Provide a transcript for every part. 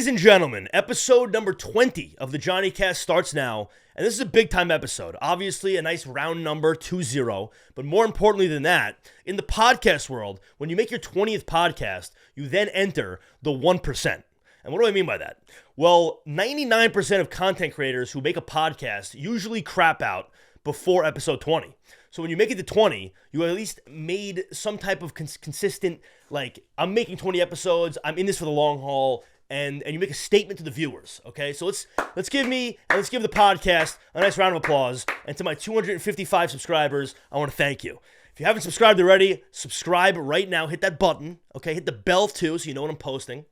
Ladies and gentlemen, episode number 20 of the JohnnyCast starts now, and this is a big-time episode. Obviously, a nice round number, 20, but more importantly than that, in the podcast world, when you make your 20th podcast, you then enter the 1%. And what do I mean by that? Well, 99% of content creators who make a podcast usually crap out before episode 20. So when you make it to 20, you at least made some type of consistent, like, I'm making 20 episodes, I'm in this for the long haul, and you make a statement to the viewers, okay? So let's give the podcast a nice round of applause. And to my 255 subscribers, I want to thank you. If you haven't subscribed already, subscribe right now. Hit that button, okay? Hit the bell too, so you know when I'm posting.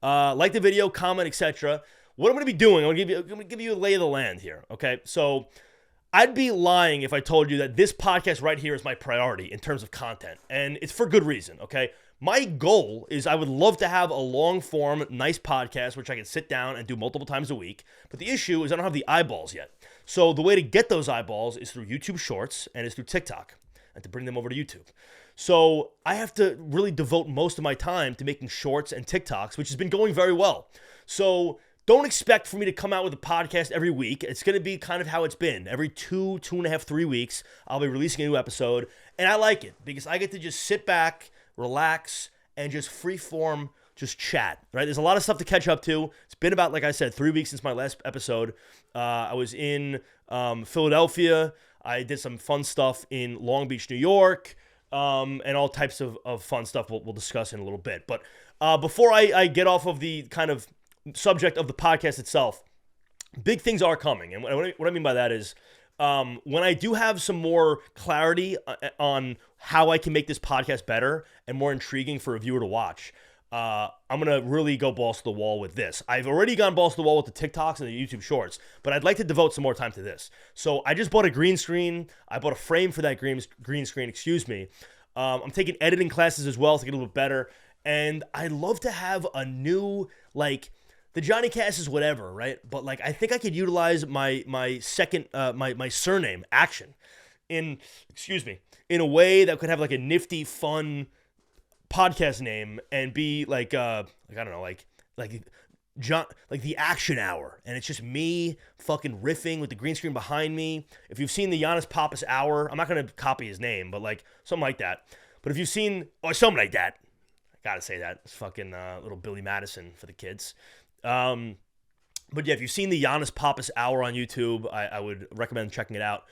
Like the video, comment, etc. What I'm going to be doing, I'm going to give you a lay of the land here, okay? So I'd be lying if I told you that this podcast right here is my priority in terms of content, and it's for good reason, okay? My goal is I would love to have a long-form, nice podcast, which I can sit down and do multiple times a week, but the issue is I don't have the eyeballs yet. So the way to get those eyeballs is through YouTube Shorts and is through TikTok, and to bring them over to YouTube. So I have to really devote most of my time to making shorts and TikToks, which has been going very well. So don't expect for me to come out with a podcast every week. It's going to be kind of how it's been. Every 2.5, 3 weeks, I'll be releasing a new episode. And I like it because I get to just sit back, relax, and just freeform, just chat, right? There's a lot of stuff to catch up to. It's been about, like I said, 3 weeks since my last episode. I was in Philadelphia. I did some fun stuff in Long Beach, New York, and all types of fun stuff we'll discuss in a little bit. But before I get off of the kind of subject of the podcast itself, big things are coming. And what I mean by that is when I do have some more clarity on how I can make this podcast better and more intriguing for a viewer to watch, I'm going to really go balls to the wall with this. I've already gone balls to the wall with the TikToks and the YouTube Shorts, but I'd like to devote some more time to this. So I just bought a green screen. I bought a frame for that green screen, I'm taking editing classes as well to get a little bit better. And I'd love to have a new, like, the JohnnyCast is whatever, right? But, like, I think I could utilize my second, my surname, Action, in a way that could have, like, a nifty, fun podcast name and be like I don't know, like John, like the Action Hour, and it's just me fucking riffing with the green screen behind me. If you've seen the Giannis Pappas Hour, I'm not gonna copy his name, but like something like that. But if you've seen or something like that, I gotta say that it's fucking little Billy Madison for the kids. But yeah, if you've seen the Giannis Pappas Hour on YouTube, I would recommend checking it out.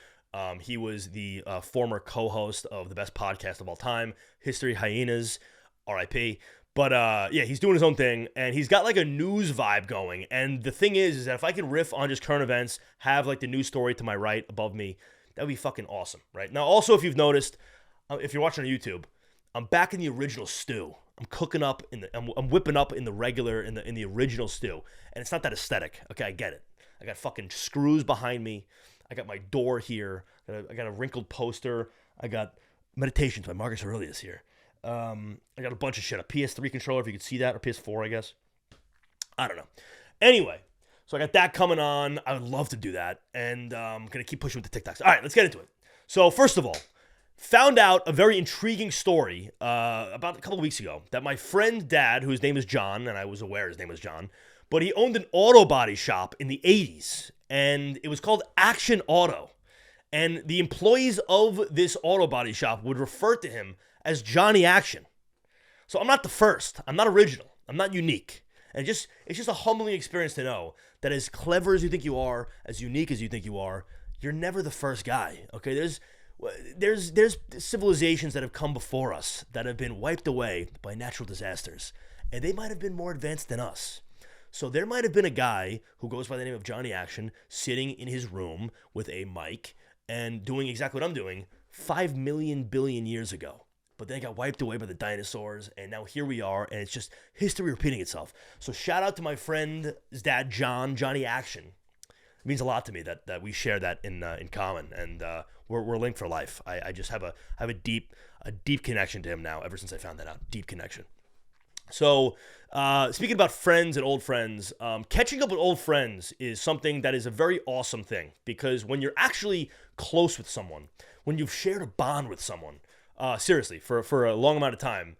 He was the former co-host of the best podcast of all time, History Hyenas, RIP. But yeah, he's doing his own thing, and he's got like a news vibe going. And the thing is that if I could riff on just current events, have like the news story to my right above me, that would be fucking awesome, right? Now, also, if you've noticed, if you're watching on YouTube, I'm back in the original stew. I'm cooking up I'm whipping up in the regular, in the original stew, and it's not that aesthetic. Okay, I get it. I got fucking screws behind me. I got my door here. I got a wrinkled poster. I got Meditations by Marcus Aurelius here. I got a bunch of shit. A PS3 controller, if you could see that, or PS4, I guess. I don't know. Anyway, so I got that coming on. I would love to do that, and I'm going to keep pushing with the TikToks. All right, let's get into it. So first of all, found out a very intriguing story about a couple of weeks ago that my friend dad, whose name is John, and I was aware his name was John, but he owned an auto body shop in the 80s, and it was called Action Auto. And the employees of this auto body shop would refer to him as Johnny Action. So I'm not the first. I'm not original. I'm not unique. And it's just a humbling experience to know that as clever as you think you are, as unique as you think you are, you're never the first guy. Okay, there's civilizations that have come before us that have been wiped away by natural disasters, and they might have been more advanced than us. So there might have been a guy who goes by the name of Johnny Action sitting in his room with a mic and doing exactly what I'm doing 5 million billion years ago. But then it got wiped away by the dinosaurs, and now here we are, and it's just history repeating itself. So shout out to my friend's dad, Johnny Action. It means a lot to me that we share that in common, and we're linked for life. I just have a deep connection to him now. Ever since I found that out, deep connection. So speaking about friends and old friends, catching up with old friends is something that is a very awesome thing, because when you're actually close with someone, when you've shared a bond with someone, seriously, for a long amount of time,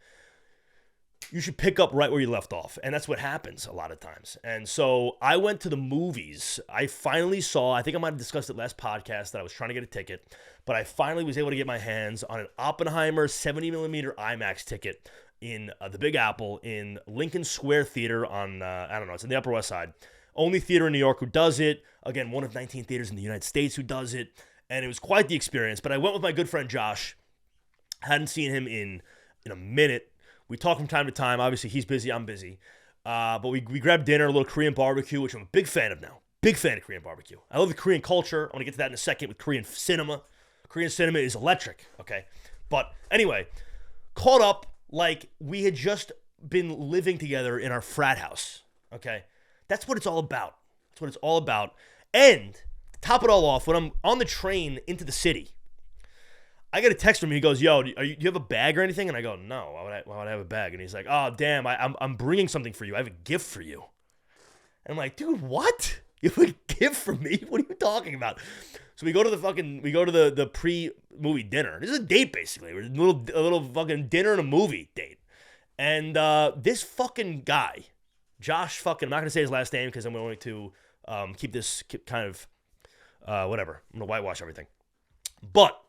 you should pick up right where you left off. And that's what happens a lot of times. And so I went to the movies. I finally saw, I think I might have discussed it last podcast that I was trying to get a ticket, but I finally was able to get my hands on an Oppenheimer 70mm IMAX ticket in the Big Apple in Lincoln Square Theater on, I don't know, it's in the Upper West Side. Only theater in New York who does it. Again, one of 19 theaters in the United States who does it. And it was quite the experience. But I went with my good friend Josh. Hadn't seen him in a minute. We talk from time to time. Obviously, he's busy. I'm busy. But we grabbed dinner, a little Korean barbecue, which I'm a big fan of now. Big fan of Korean barbecue. I love the Korean culture. I want to get to that in a second with Korean cinema. Korean cinema is electric, okay? But anyway, caught up like we had just been living together in our frat house, okay? That's what it's all about. That's what it's all about. And to top it all off, when I'm on the train into the city, I get a text from him. He goes, "Yo, do you have a bag or anything?" And I go, "No. Why would I have a bag?" And he's like, "Oh, damn, I'm bringing something for you. I have a gift for you." And I'm like, "Dude, what? You have a gift for me? What are you talking about?" So we go to the pre-movie dinner. This is a date basically. We're a little fucking dinner and a movie date. And this fucking guy, Josh fucking, I'm not gonna say his last name because I'm going to keep this kind of whatever. I'm gonna whitewash everything. But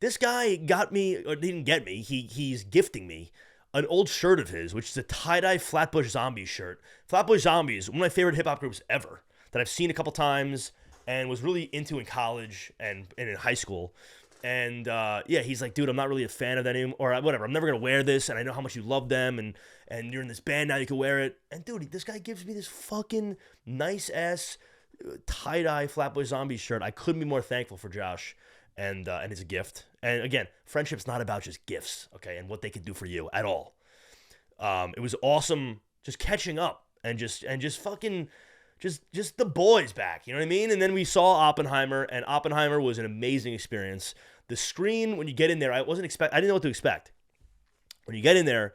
this guy got me, or didn't get me, he's gifting me an old shirt of his, which is a tie-dye Flatbush Zombies shirt. Flatbush Zombies, one of my favorite hip-hop groups ever, that I've seen a couple times and was really into in college and in high school. And yeah, he's like, "Dude, I'm not really a fan of that anymore," or whatever. "I'm never going to wear this, and I know how much you love them, and you're in this band now, you can wear it." And dude, this guy gives me this fucking nice-ass tie-dye Flatbush Zombies shirt. I couldn't be more thankful for Josh. And it's a gift. And again, friendship's not about just gifts, okay, and what they can do for you at all. It was awesome just catching up and just fucking just the boys back, you know what I mean? And then we saw Oppenheimer, and Oppenheimer was an amazing experience. The screen, when you get in there, I didn't know what to expect. When you get in there,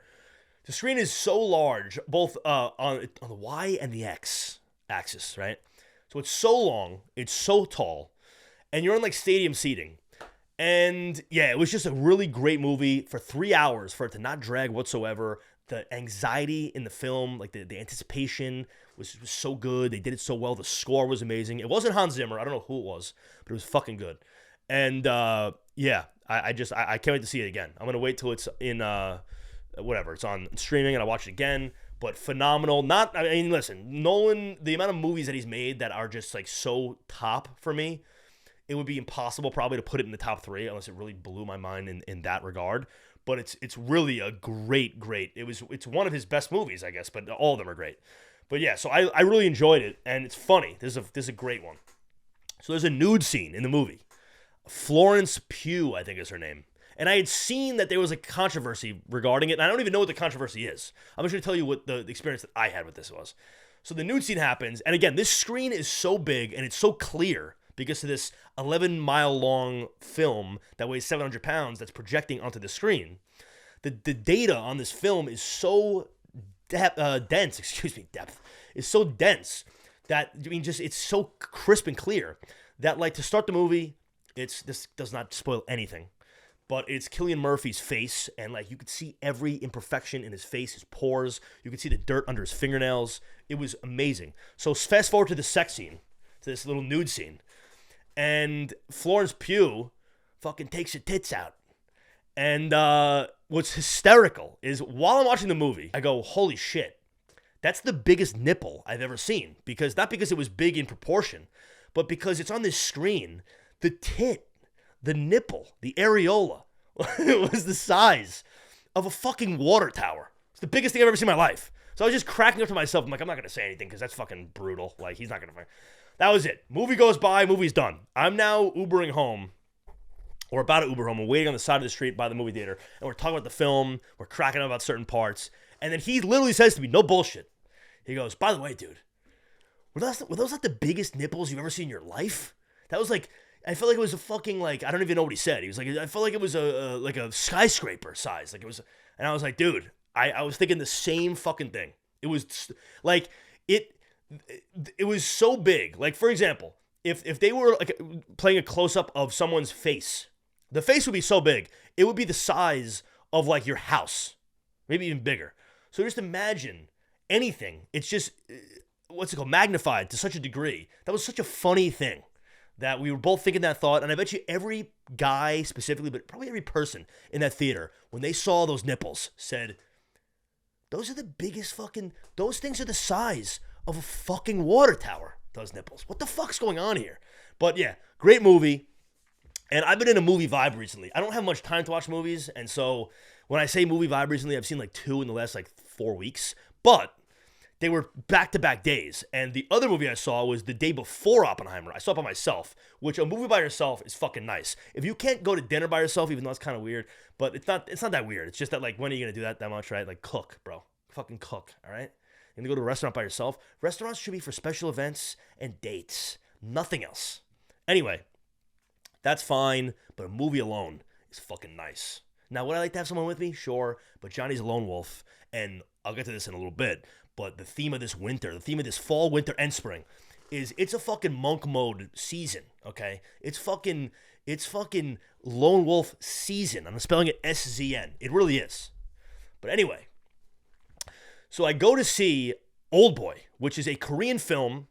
the screen is so large, both on the Y and the X axis, right? So it's so long, it's so tall. And you're on like stadium seating. And yeah, it was just a really great movie for 3 hours, for it to not drag whatsoever. The anxiety in the film, like the anticipation was so good. They did it so well. The score was amazing. It wasn't Hans Zimmer. I don't know who it was, but it was fucking good. And yeah, I can't wait to see it again. I'm going to wait till it's in, whatever, it's on streaming and I watch it again. But phenomenal. Listen, Nolan, the amount of movies that he's made that are just like so top for me, it would be impossible probably to put it in the top 3 unless it really blew my mind in that regard. But it's really a great. It's one of his best movies, I guess, but all of them are great. But yeah, so I really enjoyed it, and it's funny. This is a great one. So there's a nude scene in the movie. Florence Pugh, I think is her name. And I had seen that there was a controversy regarding it, and I don't even know what the controversy is. I'm just going to tell you what the experience that I had with this was. So the nude scene happens, and again, this screen is so big, and it's so clear because of this 11-mile-long film that weighs 700 pounds that's projecting onto the screen. The data on this film is so dense, is so dense that, it's so crisp and clear that, like, to start the movie, this does not spoil anything, but it's Cillian Murphy's face, and, like, you could see every imperfection in his face, his pores, you could see the dirt under his fingernails. It was amazing. So fast forward to the sex scene, to this little nude scene. And Florence Pugh fucking takes her tits out. And what's hysterical is while I'm watching the movie, I go, holy shit, that's the biggest nipple I've ever seen. Not because it was big in proportion, but because it's on this screen. The tit, the nipple, the areola, it was the size of a fucking water tower. It's the biggest thing I've ever seen in my life. So I was just cracking up to myself. I'm like, I'm not going to say anything because that's fucking brutal. Like, he's not going to... That was it. Movie goes by, movie's done. I'm now Ubering home, or about to Uber home. We're waiting on the side of the street by the movie theater, and we're talking about the film. We're cracking up about certain parts. And then he literally says to me, no bullshit. He goes, "By the way, dude, were those like the biggest nipples you've ever seen in your life?" That was like, I felt like it was a fucking, like, I don't even know what he said. He was like, I felt like it was a skyscraper size. Like it was, and I was like, dude, I was thinking the same fucking thing. It was like, it was so big. Like, for example, if they were like playing a close-up of someone's face, the face would be so big, it would be the size of like your house, maybe even bigger. So just imagine anything. It's just, what's it called, magnified to such a degree. That was such a funny thing that we were both thinking that thought. And I bet you every guy specifically, but probably every person in that theater, when they saw those nipples, said, those are the biggest fucking, those things are the size of a fucking water tower, those nipples. What the fuck's going on here? But yeah, great movie. And I've been in a movie vibe recently. I don't have much time to watch movies. And so when I say movie vibe recently, I've seen like 2 in the last like 4 weeks. But they were back-to-back days. And the other movie I saw was the day before Oppenheimer. I saw it by myself, which a movie by yourself is fucking nice. If you can't go to dinner by yourself, even though it's kind of weird, but it's not that weird. It's just that, like, when are you going to do that much, right? Like, cook, bro. Fucking cook, all right? You're going to go to a restaurant by yourself. Restaurants should be for special events and dates. Nothing else. Anyway, that's fine, but a movie alone is fucking nice. Now, would I like to have someone with me? Sure, but Johnny's a lone wolf, and I'll get to this in a little bit, but the theme of this winter, the theme of this fall, winter, and spring is it's a fucking monk mode season, okay? It's fucking lone wolf season. I'm spelling it S-Z-N. It really is. But anyway, so I go to see Oldboy, which is a Korean film,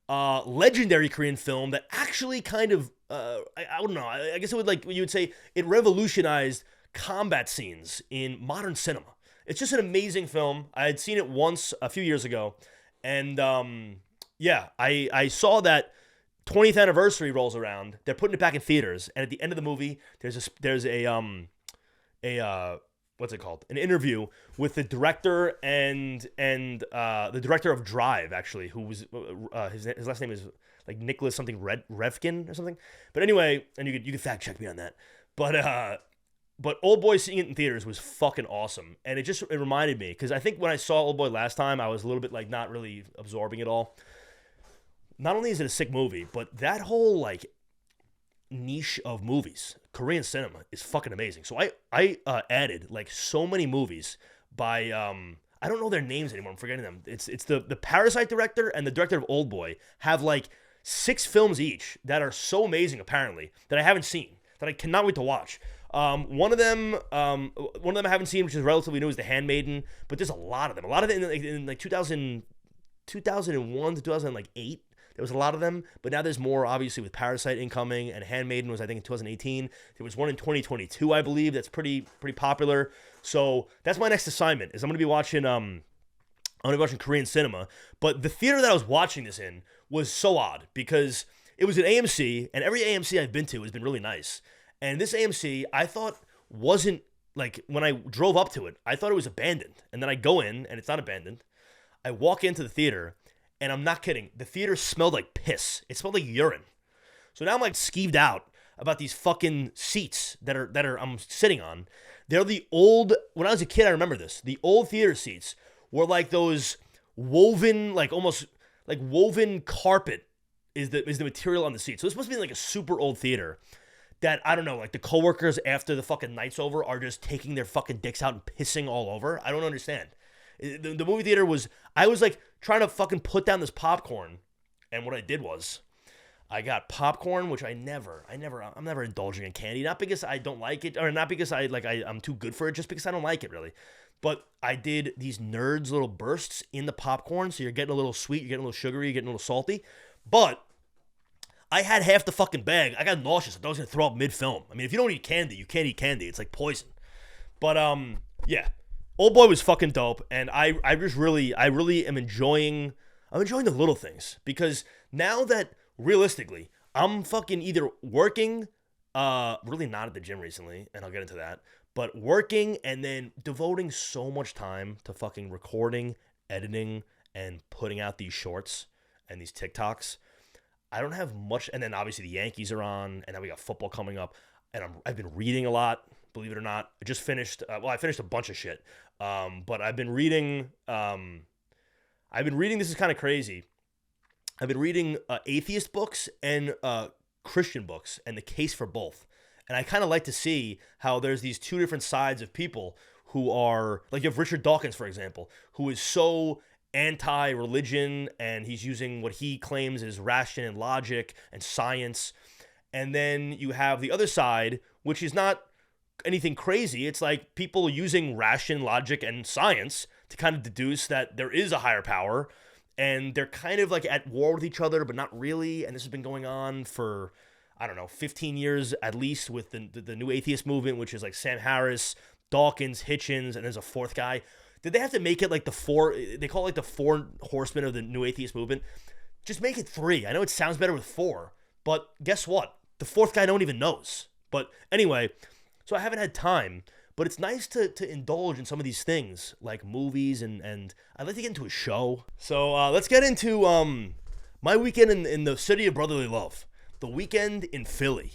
legendary Korean film that actually kind of, I don't know, I guess it would, like, you would say it revolutionized combat scenes in modern cinema. It's just an amazing film. I had seen it once a few years ago, and yeah, I saw that 20th anniversary rolls around. They're putting it back in theaters, and at the end of the movie, there's a what's it called? An interview with the director and the director of Drive, actually, who was his last name is like Nicholas something Revkin or something. But anyway, and you could fact check me on that. But Oldboy, seeing it in theaters was fucking awesome, and it reminded me, because I think when I saw Oldboy last time, I was a little bit like not really absorbing it all. Not only is it a sick movie, but that whole like niche of movies, Korean cinema, is fucking amazing. So I added like so many movies by I don't know their names anymore. I'm forgetting them. It's the Parasite director and the director of Oldboy have like 6 films each that are so amazing apparently that I haven't seen, that I cannot wait to watch. One of them I haven't seen, which is relatively new, is The Handmaiden, but there's a lot of them. A lot of them in like 2001 to 2008. There was a lot of them, but now there's more, obviously, with Parasite incoming, and Handmaiden was, I think, in 2018. There was one in 2022, I believe, that's pretty popular. So that's my next assignment, is I'm going to be watching Korean cinema. But the theater that I was watching this in was so odd, because it was an AMC, and every AMC I've been to has been really nice. And this AMC, I thought wasn't, like, when I drove up to it, I thought it was abandoned. And then I go in, and it's not abandoned. I walk into the theater, and I'm not kidding. The theater smelled like piss. It smelled like urine. So now I'm like skeeved out about these fucking seats that are I'm sitting on. They're the old, when I was a kid, I remember this. The old theater seats were like those woven, like almost like woven carpet is the material on the seat. So this must be like a super old theater that, I don't know, like the coworkers after the fucking night's over are just taking their fucking dicks out and pissing all over. I don't understand. The movie theater was, I was like trying to fucking put down this popcorn, and what I did was I got popcorn, which I'm never indulging in candy, not because I don't like it, or not because I'm too good for it, just because I don't like it really. But I did these nerds little bursts in the popcorn, so you're getting a little sweet, you're getting a little sugary, you're getting a little salty. But I had half the fucking bag. I got nauseous. I thought I was gonna throw up mid-film. I mean, if you don't eat candy, you can't eat candy. It's like poison. But yeah. Oldboy was fucking dope, and I really am enjoying the little things, because now that realistically I'm fucking either working, really not at the gym recently, and I'll get into that, but working and then devoting so much time to fucking recording, editing, and putting out these shorts and these TikToks. I don't have much, and then obviously the Yankees are on, and then we got football coming up, and I've been reading a lot. Believe it or not, I just finished. I finished a bunch of shit, but I've been reading. This is kind of crazy. I've been reading atheist books and Christian books, and the case for both. And I kind of like to see how there's these two different sides of people who are, like, you have Richard Dawkins, for example, who is so anti-religion, and he's using what he claims is ration and logic and science. And then you have the other side, which is not anything crazy. It's like people using ration, logic, and science to kind of deduce that there is a higher power, and they're kind of like at war with each other, but not really. And this has been going on for, I don't know, 15 years at least with the new atheist movement, which is like Sam Harris, Dawkins, Hitchens, and there's a fourth guy. Did they have to make it like they call it like the four horsemen of the new atheist movement? Just make it 3. I know it sounds better with 4, but guess what? The fourth guy no one even knows. But anyway, so I haven't had time, but it's nice to indulge in some of these things, like movies, and I'd like to get into a show. So let's get into my weekend in the city of brotherly love, the weekend in Philly.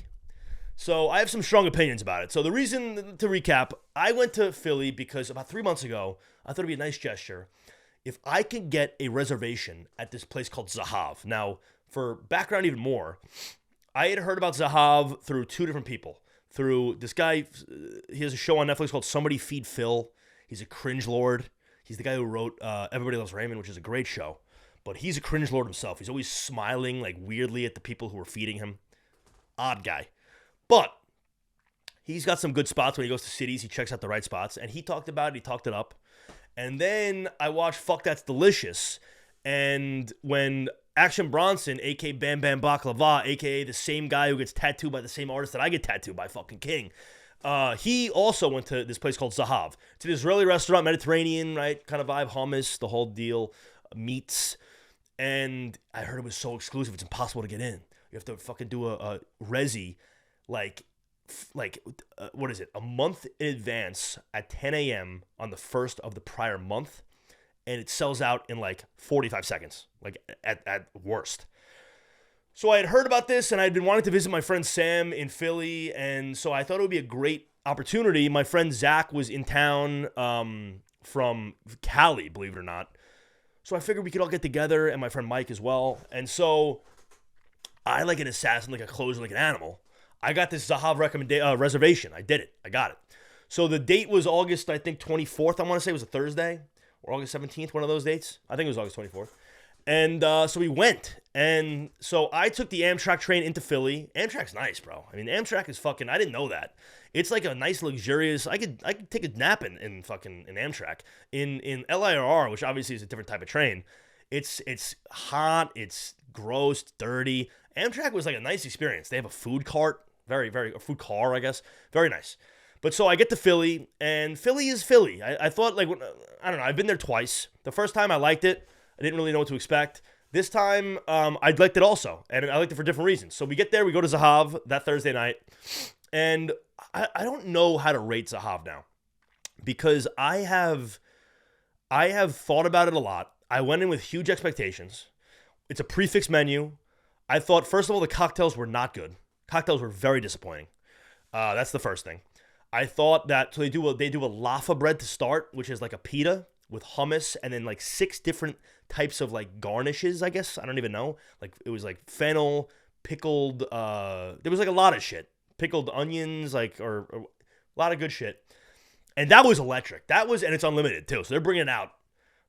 So I have some strong opinions about it. So the reason, to recap, I went to Philly because about 3 months ago, I thought it'd be a nice gesture if I could get a reservation at this place called Zahav. Now, for background even more, I had heard about Zahav through 2 different people. Through this guy, he has a show on Netflix called Somebody Feed Phil. He's a cringe lord. He's the guy who wrote Everybody Loves Raymond, which is a great show. But he's a cringe lord himself. He's always smiling like weirdly at the people who are feeding him. Odd guy. But he's got some good spots when he goes to cities. He checks out the right spots. And he talked about it. He talked it up. And then I watched Fuck That's Delicious. And when Action Bronson, a.k.a. Bam Bam Baklava, a.k.a. the same guy who gets tattooed by the same artist that I get tattooed by, fucking King, he also went to this place called Zahav. It's an Israeli restaurant, Mediterranean, right? Kind of vibe, hummus, the whole deal, meats. And I heard it was so exclusive, it's impossible to get in. You have to fucking do a resi, like what is it, a month in advance at 10 a.m. on the first of the prior month. And it sells out in like 45 seconds, like at worst. So I had heard about this, and I'd been wanting to visit my friend Sam in Philly, and so I thought it would be a great opportunity. My friend Zach was in town from Cali, believe it or not. So I figured we could all get together, and my friend Mike as well. And so I, like an assassin, like a closer, like an animal, I got this Zahav reservation. I did it. I got it. So the date was August, I think, 24th. I want to say it was a Thursday. Or August 17th, one of those dates. I think it was August 24th. And so we went. And so I took the Amtrak train into Philly. Amtrak's nice, bro. I mean, Amtrak is fucking, I didn't know that. It's like a nice, luxurious, I could take a nap in Amtrak. In LIRR, which obviously is a different type of train, it's hot, it's gross, dirty. Amtrak was like a nice experience. They have a food cart, a food car, I guess. Very nice. But so I get to Philly, and Philly is Philly. I thought, like, I don't know, I've been there twice. The first time I liked it. I didn't really know what to expect. This time, I liked it also, and I liked it for different reasons. So we get there, we go to Zahav that Thursday night, and I don't know how to rate Zahav now, because I have thought about it a lot. I went in with huge expectations. It's a prefix menu. I thought, first of all, the cocktails were not good. Cocktails were very disappointing. That's the first thing. I thought that, so they do a laffa bread to start, which is like a pita with hummus, and then like 6 different types of like garnishes, I guess. I don't even know. Like it was like fennel, pickled, there was like a lot of shit. Pickled onions, like, or a lot of good shit. And that was electric. And it's unlimited too. So they're bringing it out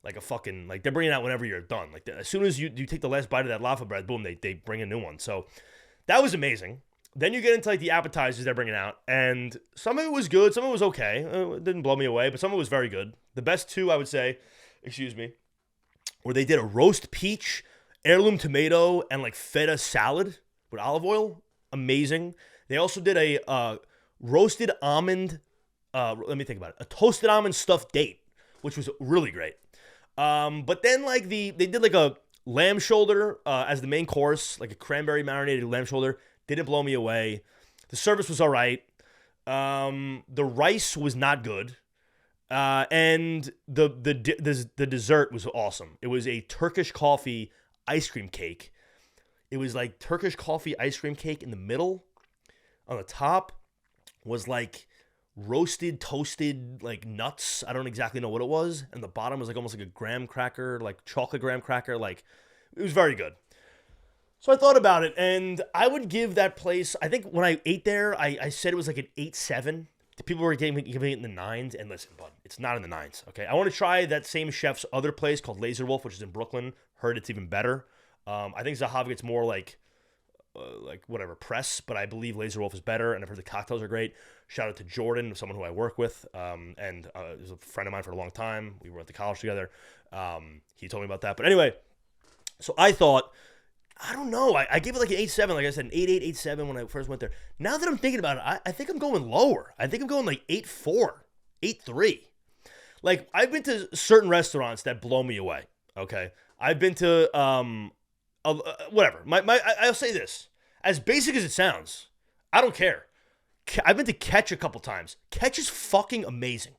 like a fucking, like they're bringing it out whenever you're done. Like as soon as you take the last bite of that laffa bread, boom, they bring a new one. So that was amazing. Then you get into like the appetizers they're bringing out, and some of it was good, some of it was okay. It didn't blow me away, but some of it was very good. The best 2, I would say, where they did a roast peach, heirloom tomato, and like feta salad with olive oil. Amazing. They also did a roasted almond, let me think about it, a toasted almond stuffed date, which was really great. But then like they did like a lamb shoulder as the main course, like a cranberry marinated lamb shoulder. Didn't blow me away. The service was all right. The rice was not good. And the dessert was awesome. It was a Turkish coffee ice cream cake. It was like Turkish coffee ice cream cake in the middle. On the top was like roasted, toasted, like nuts. I don't exactly know what it was. And the bottom was like almost like a graham cracker, like chocolate graham cracker. Like, it was very good. So I thought about it, and I would give that place, I think when I ate there, I said it was like an 8.7. The people were giving it in the 9s, and listen, bud, it's not in the 9s, okay? I want to try that same chef's other place called Laser Wolf, which is in Brooklyn. Heard it's even better. I think Zahav gets more like press, but I believe Laser Wolf is better, and I've heard the cocktails are great. Shout out to Jordan, someone who I work with, and is a friend of mine for a long time. We went to college together. He told me about that. But anyway, so I thought, I don't know. I gave it like an 8.7, like I said, an 8.8, 8.7 when I first went there. Now that I'm thinking about it, I think I'm going lower. I think I'm going like 8.4, 8.3. Like, I've been to certain restaurants that blow me away, okay? I've been to, whatever. I'll say this. As basic as it sounds, I don't care. I've been to Catch a couple times. Catch is fucking amazing.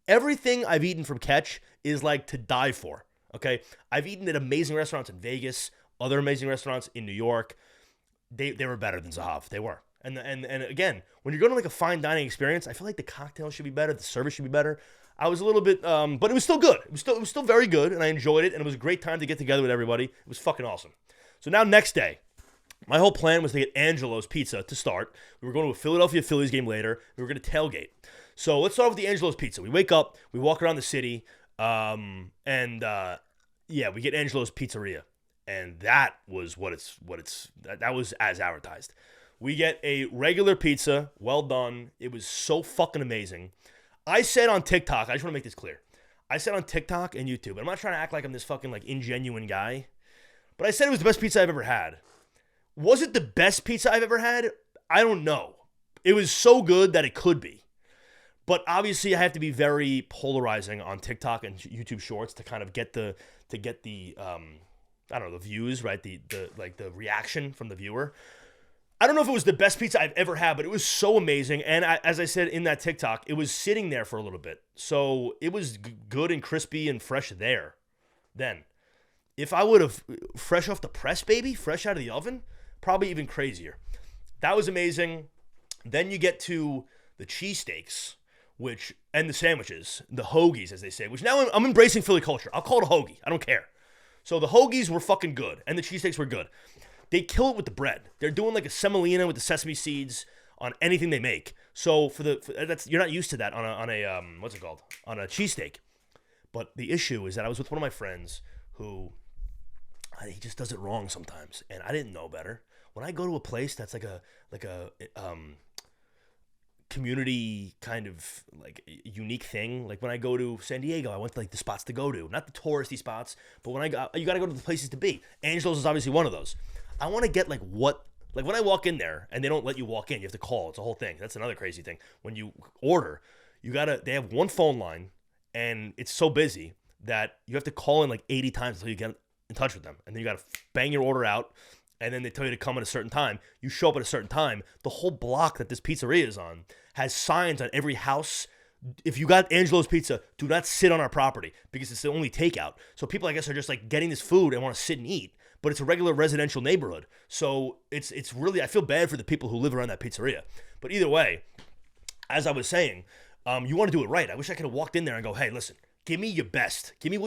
Everything I've eaten from Catch is like to die for, okay? I've eaten at amazing restaurants in Vegas, other amazing restaurants in New York. They were better than Zahav. They were. And again, when you're going to like a fine dining experience, I feel like the cocktails should be better, the service should be better. I was a little bit, but it was still good. It was still very good, and I enjoyed it, and it was a great time to get together with everybody. It was fucking awesome. So now next day, my whole plan was to get Angelo's Pizza to start. We were going to a Philadelphia Phillies game later. We were going to tailgate. So let's start with the Angelo's Pizza. We wake up, we walk around the city, we get Angelo's Pizzeria. And that was that was as advertised. We get a regular pizza, well done. It was so fucking amazing. I said on TikTok, I just want to make this clear. I said on TikTok and YouTube, and I'm not trying to act like I'm this fucking like ingenuine guy, but I said it was the best pizza I've ever had. Was it the best pizza I've ever had? I don't know. It was so good that it could be. But obviously I have to be very polarizing on TikTok and YouTube Shorts to kind of get the I don't know, the views, right? The reaction from the viewer. I don't know if it was the best pizza I've ever had, but it was so amazing. And as I said in that TikTok, it was sitting there for a little bit. So it was good and crispy and fresh there. Then, if I would have fresh off the press, baby, fresh out of the oven, probably even crazier. That was amazing. Then you get to the cheesesteaks, and the sandwiches, the hoagies, as they say, which now I'm embracing Philly culture. I'll call it a hoagie. I don't care. So the hoagies were fucking good, and the cheesesteaks were good. They kill it with the bread. They're doing like a semolina with the sesame seeds on anything they make. So you're not used to that on a what's it called? On a cheesesteak. But the issue is that I was with one of my friends who he just does it wrong sometimes, and I didn't know better. When I go to a place that's like a community kind of like unique thing. Like when I go to San Diego, I went to like the spots to go to, not the touristy spots, but when you got to go to the places to be. Angelo's is obviously one of those. I want to get like when I walk in there and they don't let you walk in, you have to call. It's a whole thing. That's another crazy thing. When you order, they have one phone line and it's so busy that you have to call in like 80 times until you get in touch with them. And then you got to bang your order out. And then they tell you to come at a certain time. You show up at a certain time. The whole block that this pizzeria is on has signs on every house. If you got Angelo's Pizza, do not sit on our property because it's the only takeout. So people, I guess, are just like getting this food and want to sit and eat. But it's a regular residential neighborhood. So it's really, I feel bad for the people who live around that pizzeria. But either way, as I was saying, you want to do it right. I wish I could have walked in there and go, hey, listen, give me your best. Give me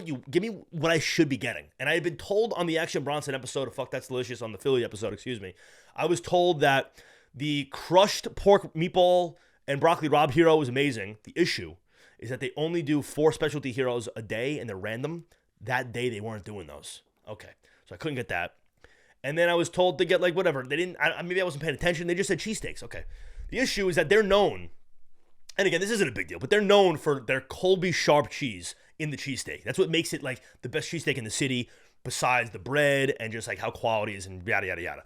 what I should be getting. And I had been told on the Action Bronson episode of Fuck That's Delicious, on the Philly episode, I was told that the crushed pork meatball and broccoli Rob Hero was amazing. The issue is that they only do 4 specialty heroes a day and they're random. That day they weren't doing those. Okay, so I couldn't get that. And then I was told to get like whatever. They didn't. Maybe I wasn't paying attention. They just said cheesesteaks. Okay. The issue is that they're known. And again, this isn't a big deal, but they're known for their Colby sharp cheese in the cheesesteak. That's what makes it like the best cheesesteak in the city, besides the bread and just like how quality is and yada, yada, yada.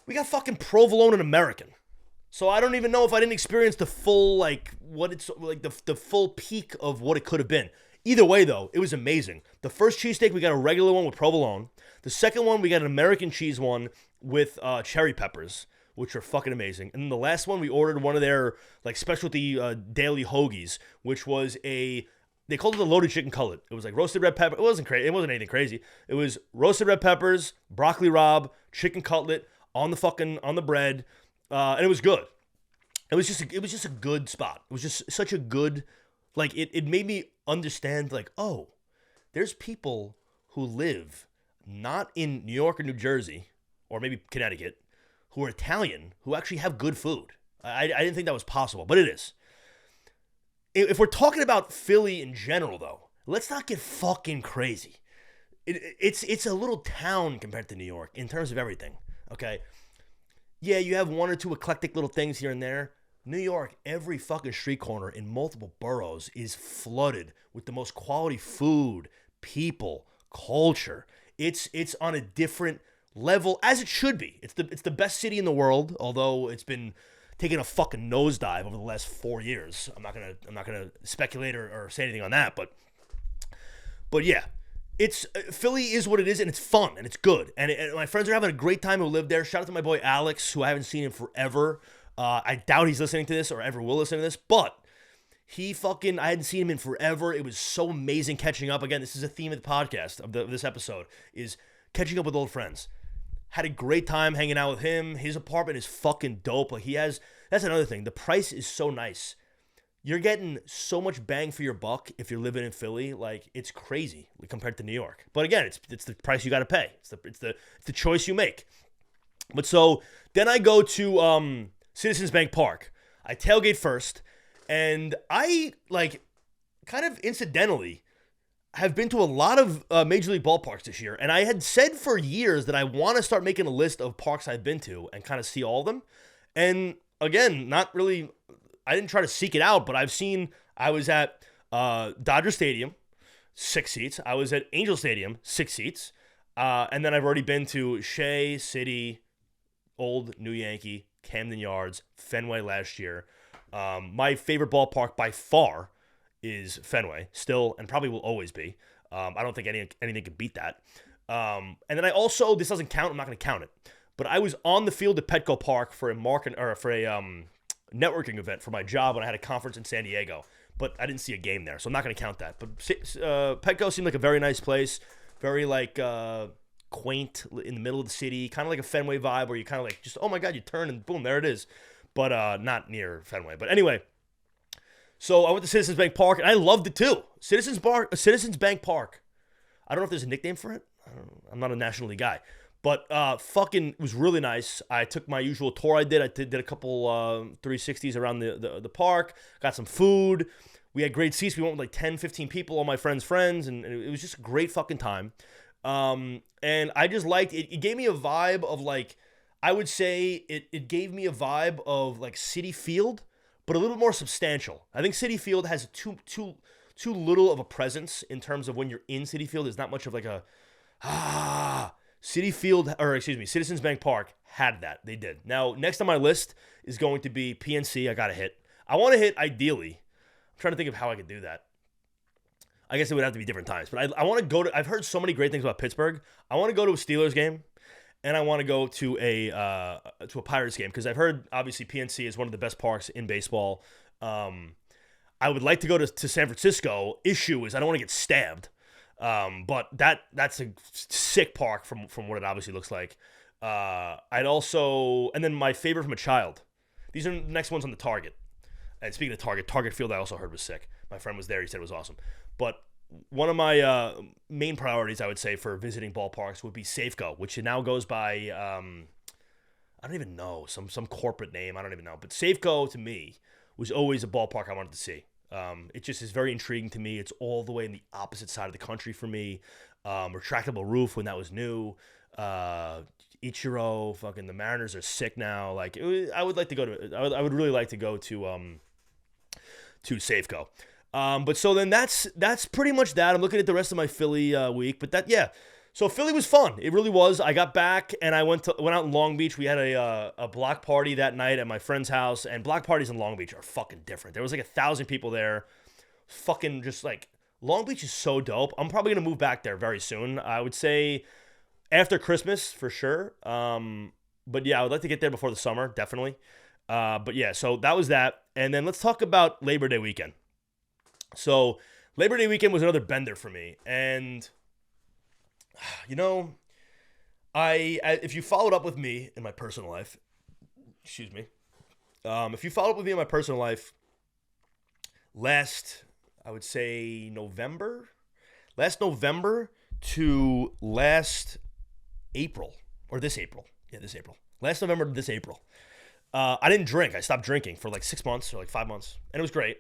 We got fucking provolone and American. So I don't even know if I didn't experience the full, like, what it's like the full peak of what it could have been. Either way, though, it was amazing. The first cheesesteak, we got a regular one with provolone. The second one, we got an American cheese one with cherry peppers, which are fucking amazing. And then the last one, we ordered one of their like specialty daily hoagies, which was they called it the loaded chicken cutlet. It was like roasted red pepper. It wasn't crazy. It wasn't anything crazy. It was roasted red peppers, broccoli Rob, chicken cutlet on the bread, and it was good. It was just a good spot. It was just such a good, like it made me understand like, oh, there's people who live not in New York or New Jersey or maybe Connecticut who are Italian, who actually have good food. I didn't think that was possible, but it is. If we're talking about Philly in general, though, let's not get fucking crazy. It's a little town compared to New York in terms of everything, okay? yeah, you have one or two eclectic little things here and there. New York, every fucking street corner in multiple boroughs is flooded with the most quality food, people, culture. It's on a different level, as it should be. It's the best city in the world, although it's been taking a fucking nosedive over the last 4 years. I'm not gonna speculate or say anything on that, but yeah, it's Philly is what it is, and it's fun and it's good, and my friends are having a great time who live there. Shout out to my boy Alex, who I haven't seen in forever. I doubt he's listening to this or ever will listen to this, but I hadn't seen him in forever. It was so amazing catching up. Again, this is a theme of the podcast of this episode is catching up with old friends. Had a great time hanging out with him. His apartment is fucking dope. Like that's another thing. The price is so nice. You're getting so much bang for your buck if you're living in Philly. Like, it's crazy compared to New York. But again, it's the price you got to pay. It's the choice you make. But so then I go to Citizens Bank Park. I tailgate first, and I kind of incidentally have been to a lot of Major League ballparks this year. And I had said for years that I want to start making a list of parks I've been to and kind of see all of them. And again, not really. I didn't try to seek it out, but I was at Dodger Stadium, 6 seats. I was at Angel Stadium, 6 seats. And then I've already been to Shea, City, Old, New Yankee, Camden Yards, Fenway last year. My favorite ballpark by far is Fenway, still, and probably will always be. I don't think anything can beat that. And then I also, this doesn't count, I'm not going to count it, but I was on the field at Petco Park for a networking event for my job when I had a conference in San Diego, but I didn't see a game there, so I'm not going to count that. But Petco seemed like a very nice place, very quaint in the middle of the city, kind of like a Fenway vibe where you kind of like just, oh my God, you turn and boom, there it is. But not near Fenway. But anyway, so I went to Citizens Bank Park and I loved it too. Citizens Bank Park. I don't know if there's a nickname for it. I'm not a National League guy. But fucking was really nice. I took my usual tour I did a couple 360s around the park. Got some food. We had great seats. We went with like 10, 15 people, all my friends' friends. And it was just a great fucking time. And I just liked it. It gave me a vibe of I would say it gave me a vibe of like Citi Field, but a little more substantial. I think Citi Field has too little of a presence in terms of when you're in Citi Field. There's not much of like a, Citizens Bank Park had that. They did. Now, next on my list is going to be PNC. I got to hit. I want to hit ideally. I'm trying to think of how I could do that. I guess it would have to be different times. But I want to go to, I've heard so many great things about Pittsburgh. I want to go to a Steelers game, and I want to go to a Pirates game, because I've heard, obviously, PNC is one of the best parks in baseball. I would like to go to San Francisco. Issue is I don't want to get stabbed. But that's a sick park from what it obviously looks like. I'd also, and then my favorite from a child. These are the next ones on the Target. And speaking of Target Field I also heard was sick. My friend was there. He said it was awesome. But one of my main priorities, I would say, for visiting ballparks would be Safeco, which now goes by, I don't even know, some corporate name. I don't even know. But Safeco, to me, was always a ballpark I wanted to see. It just is very intriguing to me. It's all the way in the opposite side of the country for me. Retractable roof when that was new. Ichiro, fucking the Mariners are sick now. I would like to go to. I would really like to go to Safeco. But so then that's pretty much that. I'm looking at the rest of my Philly week, but So Philly was fun. It really was. I got back and I went out in Long Beach. We had a block party that night at my friend's house, and block parties in Long Beach are fucking different. There was 1,000 people there. Fucking just Long Beach is so dope. I'm probably gonna move back there very soon. I would say after Christmas for sure. But yeah, I would like to get there before the summer, definitely. But yeah, so that was that. And then let's talk about Labor Day weekend. So Labor Day weekend was another bender for me, and if you followed up with me in my personal life, if you followed up with me in my personal life last November to last April, or this April. Yeah, this April. Last November to this April. I didn't drink. I stopped drinking for 6 months or 5 months, and it was great.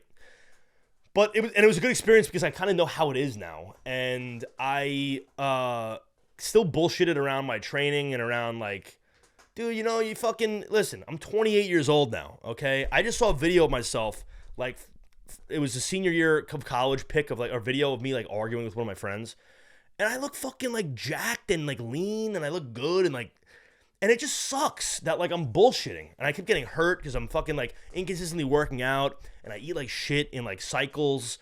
But it was a good experience because I kind of know how it is now, and I still bullshitted around my training and around Dude, you fucking, listen, I'm 28 years old now, okay? I just saw a video of myself, like, it was the senior year of college pic of, like, a video of me, like, arguing with one of my friends. And I look fucking, like, jacked and, like, lean, and I look good, and, like, and it just sucks that, like, I'm bullshitting. And I keep getting hurt because I'm fucking, like, inconsistently working out, and I eat like shit in, like, cycles.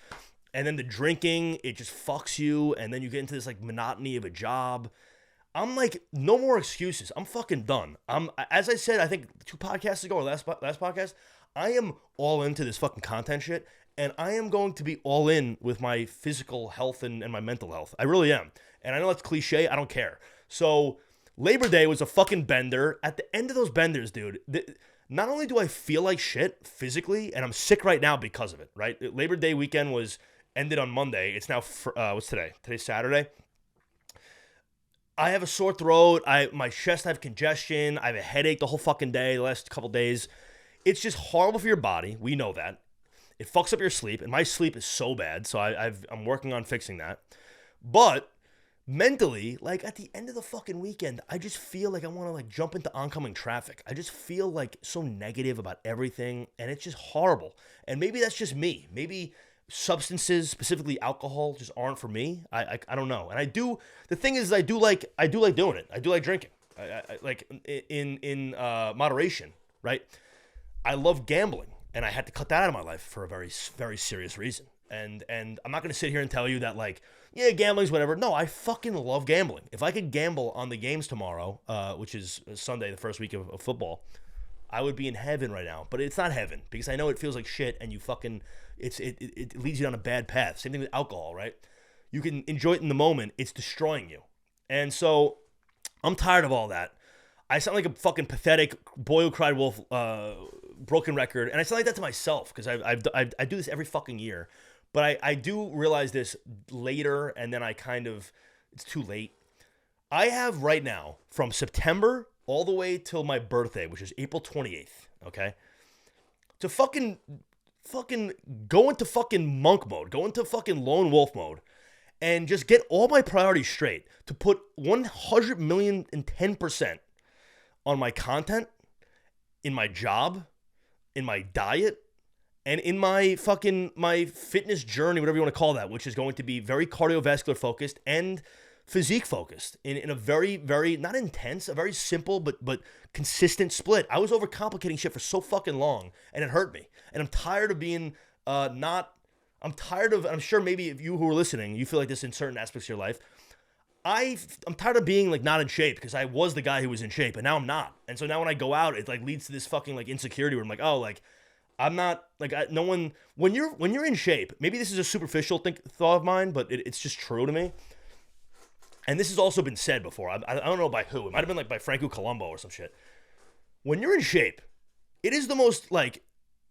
And then the drinking, it just fucks you, and then you get into this, like, monotony of a job. I'm like, no more excuses. I'm fucking done. As I said, I think 2 podcasts ago or last podcast, I am all into this fucking content shit, and I am going to be all in with my physical health and my mental health. I really am. And I know that's cliche. I don't care. So Labor Day was a fucking bender. At the end of those benders, dude, not only do I feel like shit physically, and I'm sick right now because of it, right? Labor Day weekend ended on Monday. It's now, what's today? Today's Saturday. I have a sore throat. My chest, I have congestion. I have a headache the whole fucking day, the last couple days. It's just horrible for your body. We know that. It fucks up your sleep, and my sleep is so bad, so I'm working on fixing that. But mentally, like, at the end of the fucking weekend, I just feel like I want to, like, jump into oncoming traffic. I just feel, like, so negative about everything, and it's just horrible. And maybe that's just me. Maybe substances, specifically alcohol, just aren't for me. I don't know. And the thing is, I do like doing it. I do like drinking. I like in moderation, right? I love gambling, and I had to cut that out of my life for a very, very serious reason. And I'm not going to sit here and tell you that, like, yeah, gambling's whatever. No, I fucking love gambling. If I could gamble on the games tomorrow, which is Sunday, the first week of football, I would be in heaven right now. But it's not heaven, because I know it feels like shit, and you fucking, it leads you down a bad path. Same thing with alcohol, right? You can enjoy it in the moment. It's destroying you. And so I'm tired of all that. I sound like a fucking pathetic boy who cried wolf, broken record. And I sound like that to myself, because I do this every fucking year. But I do realize this later, and then it's too late. I have right now, from September all the way till my birthday, which is April 28th, okay, to fucking go into fucking monk mode, go into fucking lone wolf mode, and just get all my priorities straight, to put 100,010% on my content, in my job, in my diet, and in my fitness journey, whatever you want to call that, which is going to be very cardiovascular focused and physique focused in a very, very, not intense, a very simple but consistent split. I was overcomplicating shit for so fucking long, and it hurt me. And I'm tired of being I'm sure maybe if you who are listening, you feel like this in certain aspects of your life. I'm tired of being, like, not in shape, because I was the guy who was in shape, and now I'm not. And so now when I go out, it, like, leads to this fucking, like, insecurity where I'm like, oh, like, I'm not, like, no one, when you're in shape, maybe this is a superficial thought of mine, but it's just true to me. And this has also been said before. I don't know by who. It might have been, like, by Franco Colombo or some shit. When you're in shape, it is the most, like,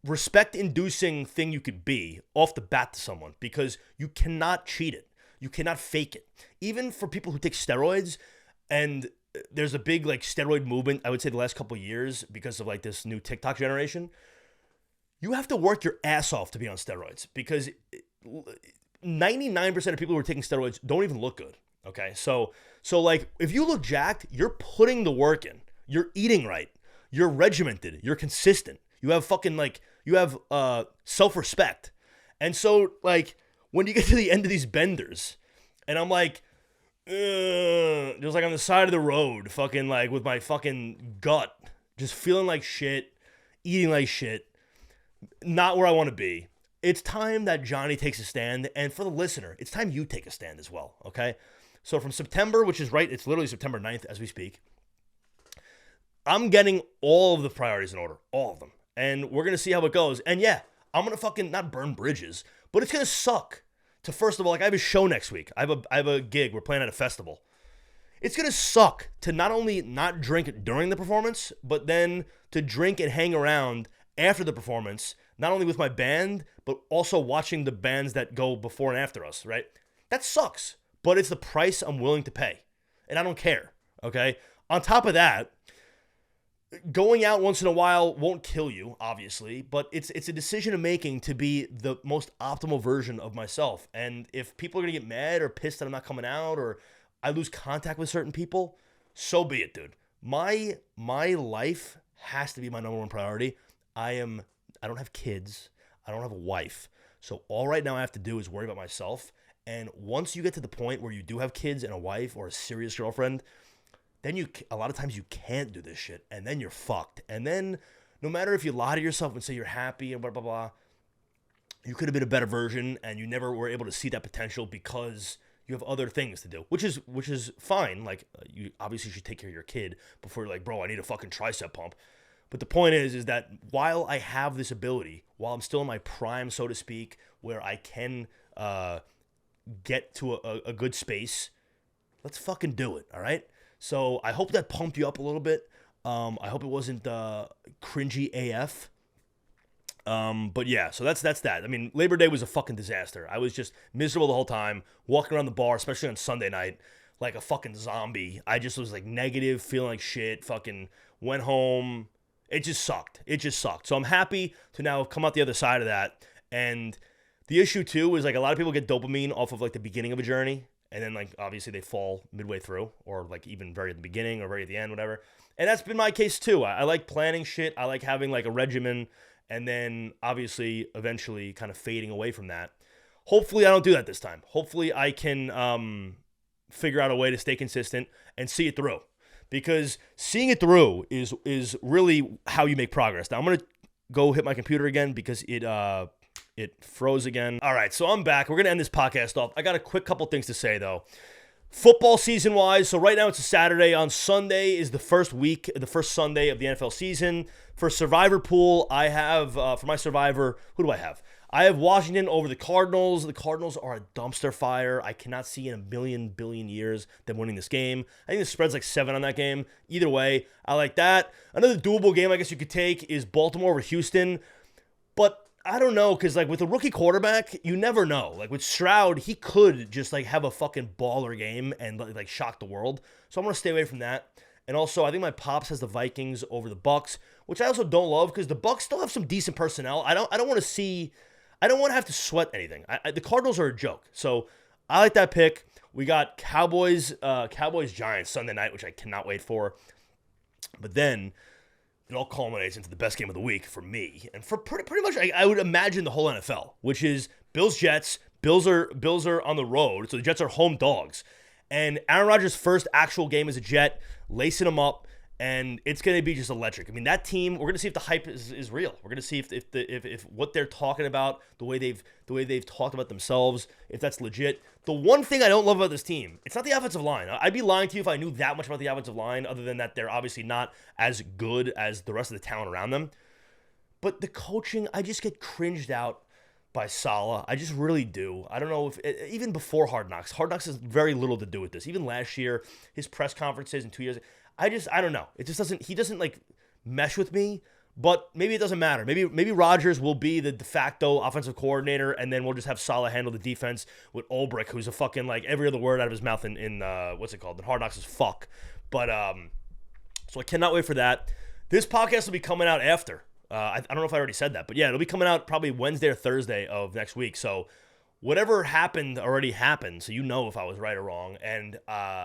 respect-inducing thing you could be off the bat to someone, because you cannot cheat it. You cannot fake it. Even for people who take steroids, and there's a big, like, steroid movement, I would say, the last couple of years because of, like, this new TikTok generation. You have to work your ass off to be on steroids, because 99% of people who are taking steroids don't even look good, okay? So like, if you look jacked, you're putting the work in. You're eating right. You're regimented. You're consistent. You have fucking, like, you have self-respect. And so, like, when you get to the end of these benders, and I'm like, just like on the side of the road, fucking, like, with my fucking gut, just feeling like shit, eating like shit, not where I want to be. It's time that Johnny takes a stand, and for the listener, it's time you take a stand as well, okay? So from September, which is right, it's literally September 9th as we speak, I'm getting all of the priorities in order, all of them, and we're going to see how it goes. And yeah, I'm going to fucking not burn bridges, but it's going to suck to, first of all, like, I have a show next week. I have a gig. We're playing at a festival. It's going to suck to not only not drink during the performance, but then to drink and hang around after the performance, not only with my band, but also watching the bands that go before and after us, right? That sucks, but it's the price I'm willing to pay, and I don't care, okay? On top of that, going out once in a while won't kill you, obviously, but it's a decision I'm making to be the most optimal version of myself. And if people are going to get mad or pissed that I'm not coming out, or I lose contact with certain people, so be it, dude. my life has to be my number one priority. I don't have kids. I don't have a wife. So all right now I have to do is worry about myself. And once you get to the point where you do have kids and a wife or a serious girlfriend, then a lot of times you can't do this shit, and then you're fucked. And then no matter if you lie to yourself and say you're happy and blah, blah, blah, you could have been a better version and you never were able to see that potential because you have other things to do, which is fine. Like, you obviously should take care of your kid before you're like, bro, I need a fucking tricep pump. But the point is that while I have this ability, while I'm still in my prime, so to speak, where I can get to a good space, let's fucking do it, all right? So I hope that pumped you up a little bit. I hope it wasn't cringy AF. But yeah, so that's that. I mean, Labor Day was a fucking disaster. I was just miserable the whole time, walking around the bar, especially on Sunday night, like a fucking zombie. I just was like negative, feeling like shit, fucking went home. It just sucked. So I'm happy to now come out the other side of that. And the issue too is like a lot of people get dopamine off of like the beginning of a journey. And then like obviously they fall midway through or like even very at the beginning or very at the end, whatever. And that's been my case too. I like planning shit. I like having like a regimen. And then obviously eventually kind of fading away from that. Hopefully I don't do that this time. Hopefully I can figure out a way to stay consistent and see it through. Because seeing it through is really how you make progress. Now I'm going to go hit my computer again because it froze again. All right, so I'm back. We're going to end this podcast off. I got a quick couple things to say though. Football season-wise, so right now it's a Saturday. On Sunday is the first Sunday of the NFL season. For Survivor Pool, I have, for my Survivor, who do I have? I have Washington over the Cardinals. The Cardinals are a dumpster fire. I cannot see in a billion years them winning this game. I think the spread's like 7 on that game. Either way, I like that. Another doable game I guess you could take is Baltimore over Houston. But I don't know, because like with a rookie quarterback, you never know. Like with Stroud, he could just like have a fucking baller game and like shock the world. So I'm going to stay away from that. And also, I think my pops has the Vikings over the Bucks, which I also don't love because the Bucks still have some decent personnel. I don't want to have to sweat anything. The Cardinals are a joke. So I like that pick. We got Cowboys Giants Sunday night, which I cannot wait for. But then it all culminates into the best game of the week for me. And for pretty much, I would imagine the whole NFL, which is Bills-Jets. Bills are on the road, so the Jets are home dogs. And Aaron Rodgers' first actual game as a Jet, lacing him up, and it's going to be just electric. I mean, that team, we're going to see if the hype is real. We're going to see if what they're talking about, the way they've talked about themselves, if that's legit. The one thing I don't love about this team, it's not the offensive line. I'd be lying to you if I knew that much about the offensive line, other than that they're obviously not as good as the rest of the talent around them. But the coaching, I just get cringed out by Saleh. I just really do. I don't know if even before Hard Knocks has very little to do with this. Even last year, his press conferences in 2 years, I don't know. It just doesn't. He doesn't like mesh with me. But maybe it doesn't matter. Maybe Rodgers will be the de facto offensive coordinator, and then we'll just have Saleh handle the defense with Ulbrich, who's a fucking like every other word out of his mouth in what's it called? In Hard Knocks is fuck. But so I cannot wait for that. This podcast will be coming out after. I don't know if I already said that, but yeah, it'll be coming out probably Wednesday or Thursday of next week. So whatever happened already happened, so you know if I was right or wrong. And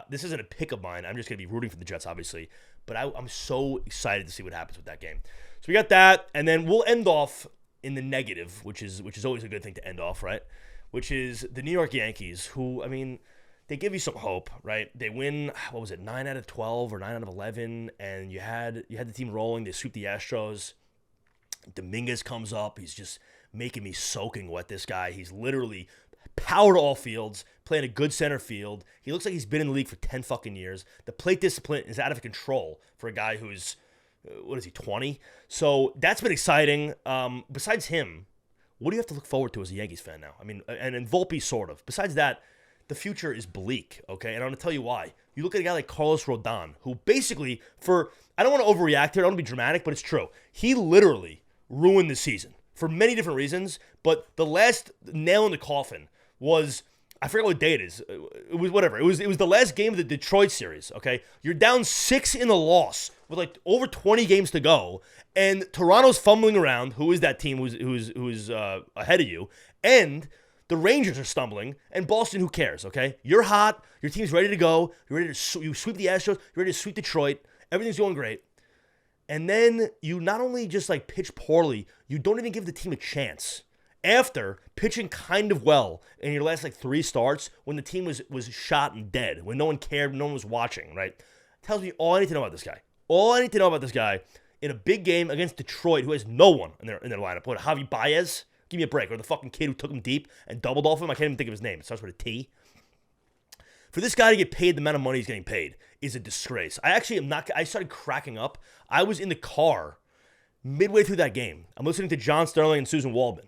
this isn't a pick of mine. I'm just going to be rooting for the Jets, obviously. But I'm so excited to see what happens with that game. So we got that, and then we'll end off in the negative, which is always a good thing to end off, right? Which is the New York Yankees, who, I mean, they give you some hope, right? They win, 9 out of 12 or 9 out of 11, and you had the team rolling. They sweep the Astros. Dominguez comes up. He's just making me soaking wet, this guy. He's literally power to all fields, playing a good center field. He looks like he's been in the league for 10 fucking years. The plate discipline is out of control for a guy who's, 20? So that's been exciting. Besides him, what do you have to look forward to as a Yankees fan now? I mean, and Volpe sort of. Besides that, the future is bleak, okay? And I'm going to tell you why. You look at a guy like Carlos Rodon, who basically, I don't want to overreact here, I don't want to be dramatic, but it's true. He literally ruined the season for many different reasons, but the last nail in the coffin was, I forget what day it is. It was whatever. It was the last game of the Detroit series, okay? You're down 6 in the loss with like over 20 games to go, and Toronto's fumbling around, who is that team who's ahead of you, and the Rangers are stumbling, and Boston, who cares, okay? You're hot, your team's ready to go, you sweep the Astros, you're ready to sweep Detroit, Everything's going great. And then you not only just like pitch poorly, you don't even give the team a chance. After pitching kind of well in your last like 3 starts when the team was shot and dead, when no one cared, no one was watching, right? Tells me all I need to know about this guy. All I need to know about this guy in a big game against Detroit, who has no one in their lineup. What, Javi Baez? Give me a break. Or the fucking kid who took him deep and doubled off him. I can't even think of his name. It starts with a T. For this guy to get paid the amount of money he's getting paid is a disgrace. I started cracking up. I was in the car midway through that game. I'm listening to John Sterling and Susan Waldman.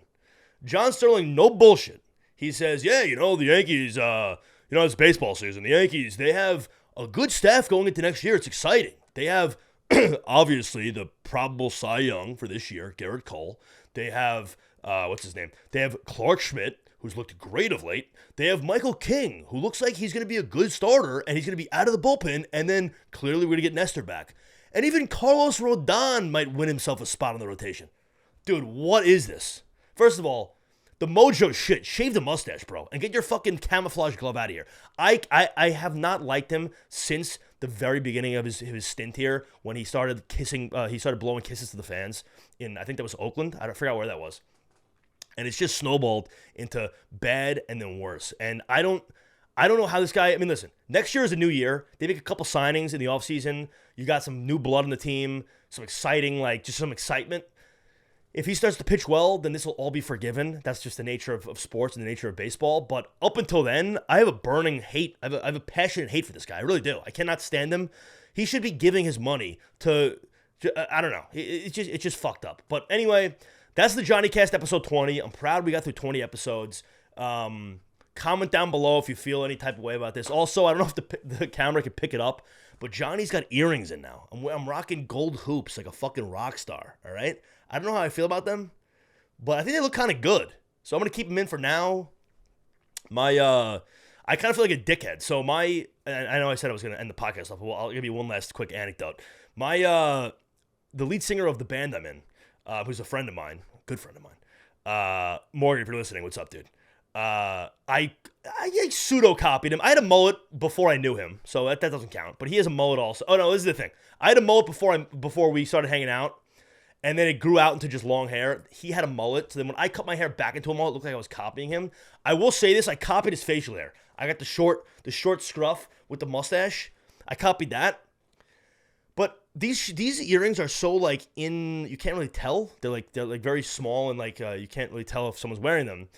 John Sterling, no bullshit. He says, yeah, the Yankees, it's baseball season. The Yankees, they have a good staff going into next year. It's exciting. They have, obviously, the probable Cy Young for this year, Garrett Cole. They have, what's his name? They have Clark Schmidt, who's looked great of late. They have Michael King, who looks like he's going to be a good starter, and he's going to be out of the bullpen, and then clearly we're going to get Nestor back. And even Carlos Rodon might win himself a spot on the rotation. Dude, what is this? First of all, the mojo shit. Shave the mustache, bro, and get your fucking camouflage glove out of here. I have not liked him since the very beginning of his stint here when he started blowing kisses to the fans in, I think that was Oakland. I forgot where that was. And it's just snowballed into bad and then worse. And I don't know how this guy, I mean, listen, next year is a new year. They make a couple signings in the offseason. You got some new blood on the team, some excitement. If he starts to pitch well, then this will all be forgiven. That's just the nature of sports and the nature of baseball. But up until then, I have a burning hate. I have a passionate hate for this guy. I really do. I cannot stand him. He should be giving his money to I don't know. It's just fucked up. But anyway, that's the JohnnyCast episode 20. I'm proud we got through 20 episodes. Comment down below if you feel any type of way about this. Also, I don't know if the camera can pick it up, but Johnny's got earrings in now. I'm rocking gold hoops like a fucking rock star, all right? I don't know how I feel about them, but I think they look kind of good. So I'm going to keep them in for now. I kind of feel like a dickhead. So I know I said I was going to end the podcast off, but I'll give you one last quick anecdote. The lead singer of the band I'm in, who's a friend of mine, good friend of mine, Morgan, if you're listening, what's up, dude? I pseudo-copied him. I had a mullet before I knew him, so that doesn't count. But he has a mullet also. Oh, no, this is the thing. I had a mullet before we started hanging out, and then it grew out into just long hair. He had a mullet, so then when I cut my hair back into a mullet, it looked like I was copying him. I will say this, I copied his facial hair. I got the short scruff with the mustache. I copied that. But these earrings are so you can't really tell. They're like very small and you can't really tell if someone's wearing them.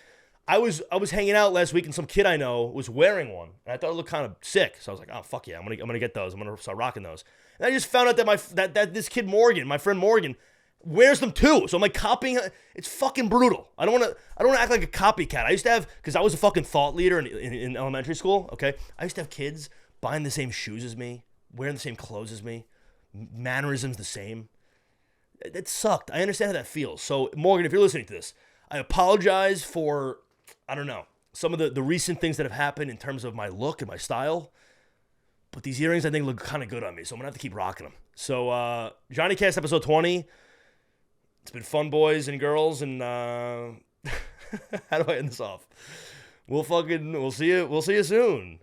I was hanging out last week and some kid I know was wearing one and I thought it looked kind of sick. So I was like, oh fuck yeah, I'm gonna get those. I'm gonna start rocking those. And I just found out that this kid Morgan, my friend Morgan, wears them too. So I'm like copying. It's fucking brutal. I don't want to act like a copycat. I used to have, because I was a fucking thought leader in elementary school. Okay, I used to have kids buying the same shoes as me, wearing the same clothes as me, mannerisms the same. It sucked. I understand how that feels. So Morgan, if you're listening to this, I apologize for, I don't know, some of the recent things that have happened in terms of my look and my style. But these earrings, I think, look kind of good on me, so I'm going to have to keep rocking them. So, JohnnyCast episode 20. It's been fun, boys and girls, and how do I end this off? We'll see you soon.